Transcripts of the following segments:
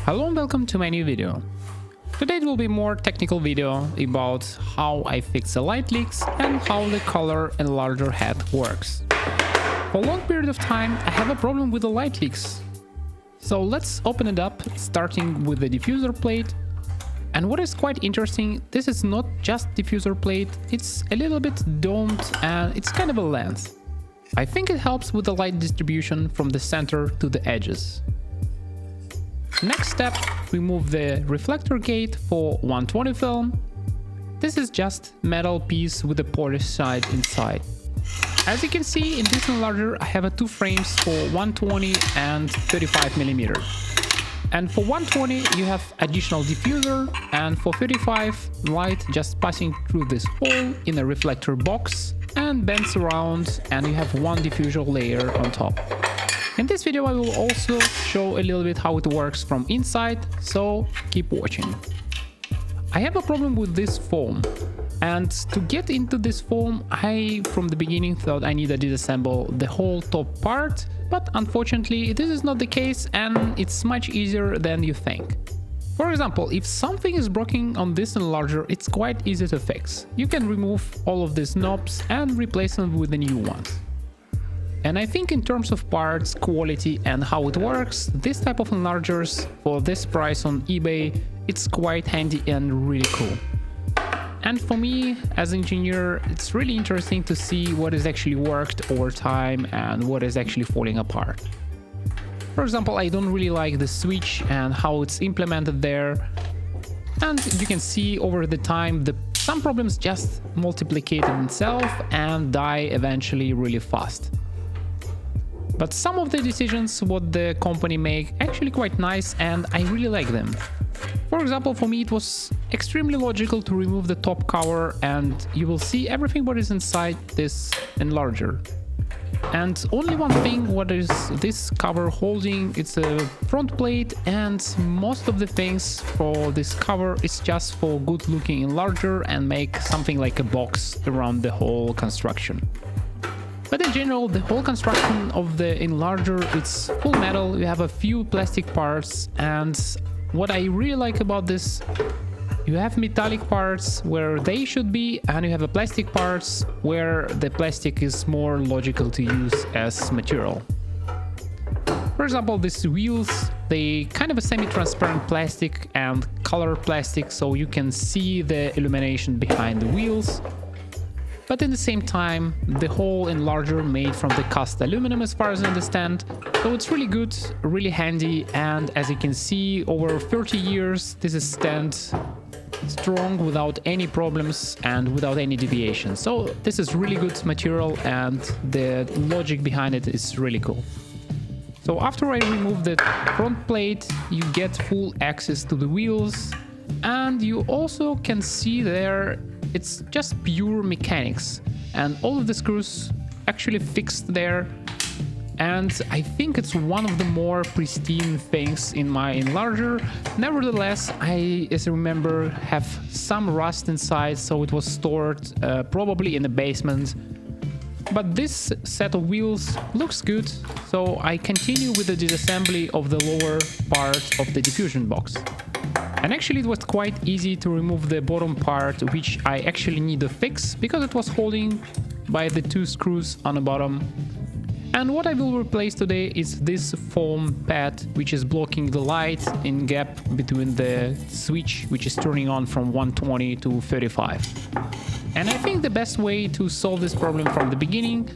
Hello and welcome to my new video. Today it will be more technical video about how I fix the light leaks and how the color enlarger head works. For a long period of time I have a problem with the light leaks. So let's open it up, starting with the diffuser plate. And what is quite interesting, this is not just diffuser plate, it's a little bit domed and it's kind of a lens. I think it helps with the light distribution from the center to the edges. Next step, remove the reflector gate for 120 film. This is just metal piece with a polished side inside. As you can see in this enlarger, I have two frames for 120 and 35mm. And for 120 you have additional diffuser, and for 35 light just passing through this hole in a reflector box and bends around, and you have one diffuser layer on top. In this video I will also show a little bit how it works from inside, so keep watching. I have a problem with this foam, and to get into this foam I from the beginning thought I needed to disassemble the whole top part, but unfortunately this is not the case and it's much easier than you think. For example, if something is broken on this enlarger, it's quite easy to fix. You can remove all of these knobs and replace them with the new ones. And I think in terms of parts, quality and how it works, this type of enlargers for this price on eBay, it's quite handy and really cool. And for me, as an engineer, it's really interesting to see what is actually worked over time and what is actually falling apart. For example, I don't really like the switch and how it's implemented there. And you can see over the time, some problems just multiplicate themselves and die eventually really fast. But some of the decisions what the company make actually quite nice and I really like them. For example, for me it was extremely logical to remove the top cover, and you will see everything what is inside this enlarger. And only one thing what is this cover holding, it's a front plate, and most of the things for this cover is just for good looking enlarger and make something like a box around the whole construction. But in general, the whole construction of the enlarger, it's full metal, you have a few plastic parts, and what I really like about this, you have metallic parts where they should be, and you have a plastic parts where the plastic is more logical to use as material. For example, these wheels, they kind of a semi-transparent plastic and color plastic, so you can see the illumination behind the wheels. But at the same time, the whole enlarger made from the cast aluminum as far as I understand, so it's really good, really handy, and as you can see, over 30 years this is stand strong without any problems and without any deviation. So this is really good material and the logic behind it is really cool. So after I remove the front plate, you get full access to the wheels, and you also can see there it's just pure mechanics, and all of the screws actually fixed there, and I think it's one of the more pristine things in my enlarger. Nevertheless, I, as I remember, have some rust inside, so it was stored probably in the basement. But this set of wheels looks good, so I continue with the disassembly of the lower part of the diffusion box. And actually it was quite easy to remove the bottom part, which I actually need to fix because it was holding by the two screws on the bottom. And what I will replace today is this foam pad, which is blocking the light in gap between the switch, which is turning on from 120 to 35. And I think the best way to solve this problem from the beginning,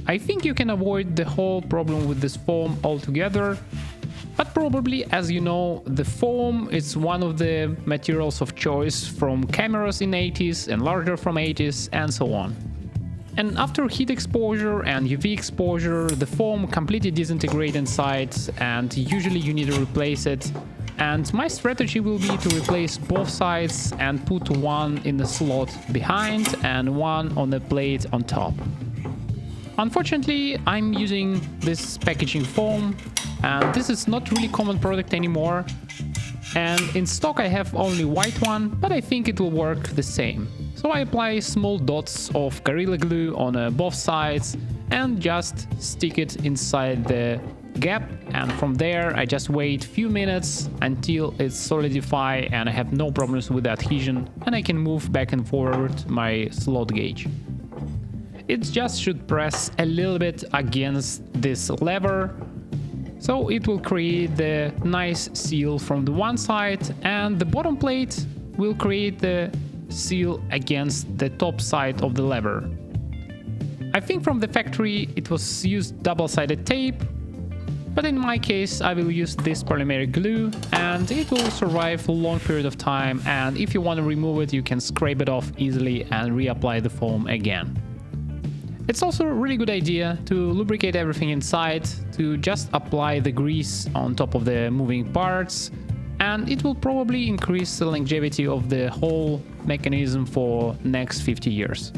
I think you can avoid the whole problem with this foam altogether. But probably, as you know, the foam is one of the materials of choice from cameras in 80s, enlarger from 80s, and so on. And after heat exposure and UV exposure, the foam completely disintegrates inside, and usually you need to replace it. And my strategy will be to replace both sides and put one in the slot behind and one on the plate on top. Unfortunately, I'm using this packaging foam, and this is not really common product anymore, and in stock I have only white one, but I think it will work the same. So I apply small dots of Gorilla Glue on both sides and just stick it inside the gap, and from there I just wait few minutes until it's solidify and I have no problems with the adhesion, and I can move back and forward my slot gauge. It just should press a little bit against this lever, so it will create the nice seal from the one side, and the bottom plate will create the seal against the top side of the lever. I think from the factory it was used double-sided tape, but in my case I will use this polymeric glue, and it will survive a long period of time, and if you want to remove it you can scrape it off easily and reapply the foam again. It's also a really good idea to lubricate everything inside, to just apply the grease on top of the moving parts, and it will probably increase the longevity of the whole mechanism for next 50 years.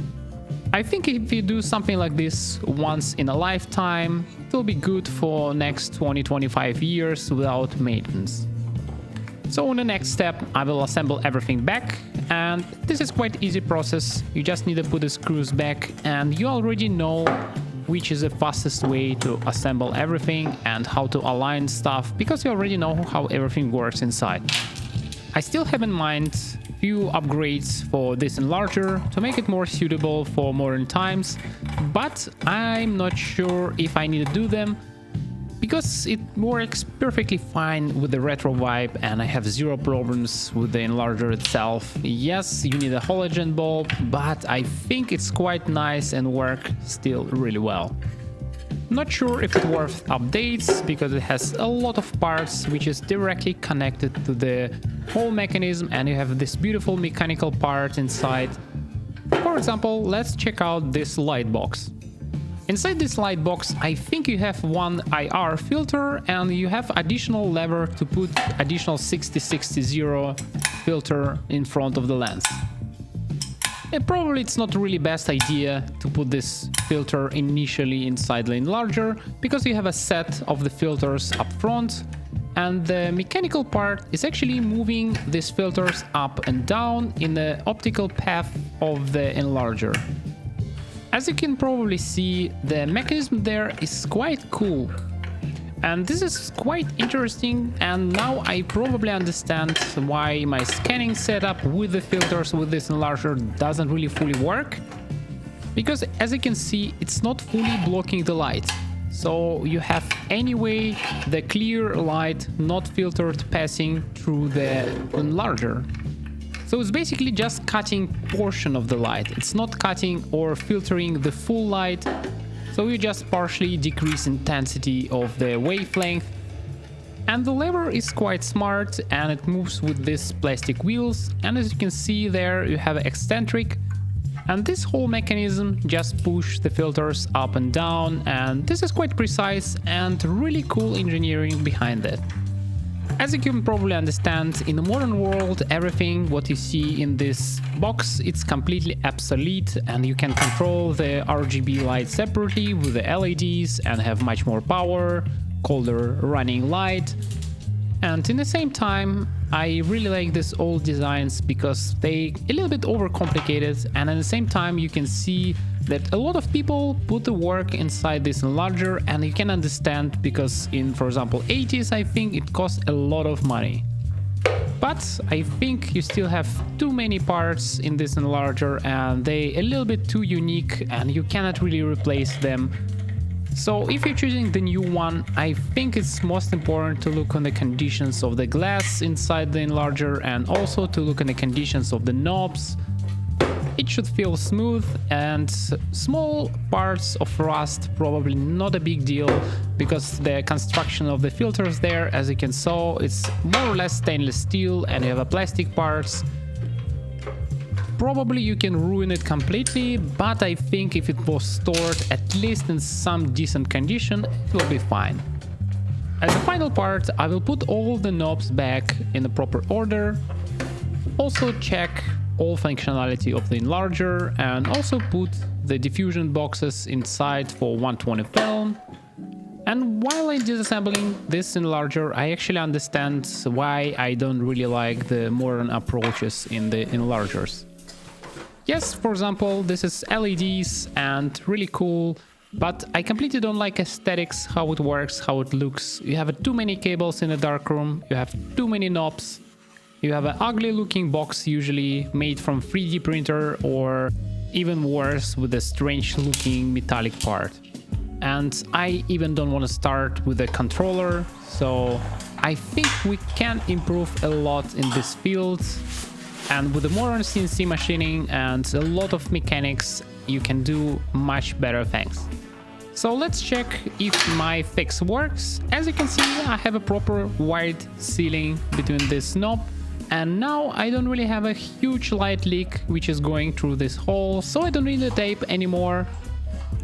I think if you do something like this once in a lifetime, it will be good for next 20-25 years without maintenance. So in the next step, I will assemble everything back, and this is quite easy process. You just need to put the screws back, and you already know which is the fastest way to assemble everything and how to align stuff, because you already know how everything works inside. I still have in mind few upgrades for this Enlarger to make it more suitable for modern times, but I'm not sure if I need to do them, because it works perfectly fine with the retro vibe and I have zero problems with the Enlarger itself. Yes, you need a halogen bulb, but I think it's quite nice and works still really well. Not sure if it's worth updates, because it has a lot of parts which is directly connected to the whole mechanism, and you have this beautiful mechanical part inside. For example, let's check out this light box. Inside this light box, I think you have one IR filter, and you have additional lever to put additional 6060 filter in front of the lens. And probably it's not really best idea to put this filter initially inside the Enlarger, because you have a set of the filters up front, and the mechanical part is actually moving these filters up and down in the optical path of the Enlarger. As you can probably see, the mechanism there is quite cool. And this is quite interesting, and now I probably understand why my scanning setup with the filters with this Enlarger doesn't really fully work. Because as you can see, it's not fully blocking the light. So you have anyway the clear light not filtered passing through the Enlarger. So it's basically just cutting portion of the light. It's not cutting or filtering the full light. So you just partially decrease intensity of the wavelength. And the lever is quite smart, and it moves with these plastic wheels, and as you can see there you have eccentric, and this whole mechanism just push the filters up and down, and this is quite precise and really cool engineering behind it. As you can probably understand, in the modern world, everything what you see in this box, it's completely obsolete, and you can control the RGB light separately with the LEDs and have much more power, colder running light. And in the same time, I really like these old designs because they a little bit overcomplicated, and at the same time you can see that a lot of people put the work inside this Enlarger, and you can understand because in, for example, 80s I think it cost a lot of money. But I think you still have too many parts in this Enlarger, and they a little bit too unique and you cannot really replace them. So if you're choosing the new one, I think it's most important to look on the conditions of the glass inside the Enlarger, and also to look on the conditions of the knobs. It should feel smooth, and small parts of rust probably not a big deal, because the construction of the filters there, as you can see, it's more or less stainless steel, and you have a plastic parts. Probably you can ruin it completely, but I think if it was stored at least in some decent condition, it will be fine. As a final part, I will put all the knobs back in the proper order, also check all functionality of the Enlarger, and also put the diffusion boxes inside for 120 film. And while I'm disassembling this Enlarger, I actually understand why I don't really like the modern approaches in the Enlargers. Yes, for example, this is LEDs and really cool, But I completely don't like aesthetics, how it works, how it looks. You have too many cables in a darkroom, you have too many knobs, you have an ugly looking box usually made from 3D printer, or even worse with a strange looking metallic part. And I even don't want to start with a controller, so I think we can improve a lot in this field. And with the modern CNC machining and a lot of mechanics, you can do much better things. So let's check if my fix works. As you can see, I have a proper wide ceiling between this knob. And now I don't really have a huge light leak which is going through this hole, so I don't need the tape anymore.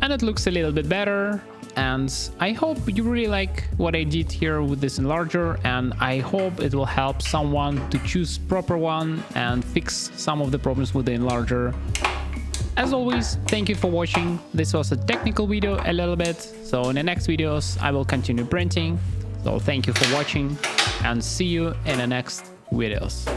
And it looks a little bit better. And I hope you really like what I did here with this enlarger, and I hope it will help someone to choose proper one and fix some of the problems with the enlarger. As always, thank you for watching. This was a technical video a little bit, so in the next videos I will continue printing. So thank you for watching and see you in the next videos.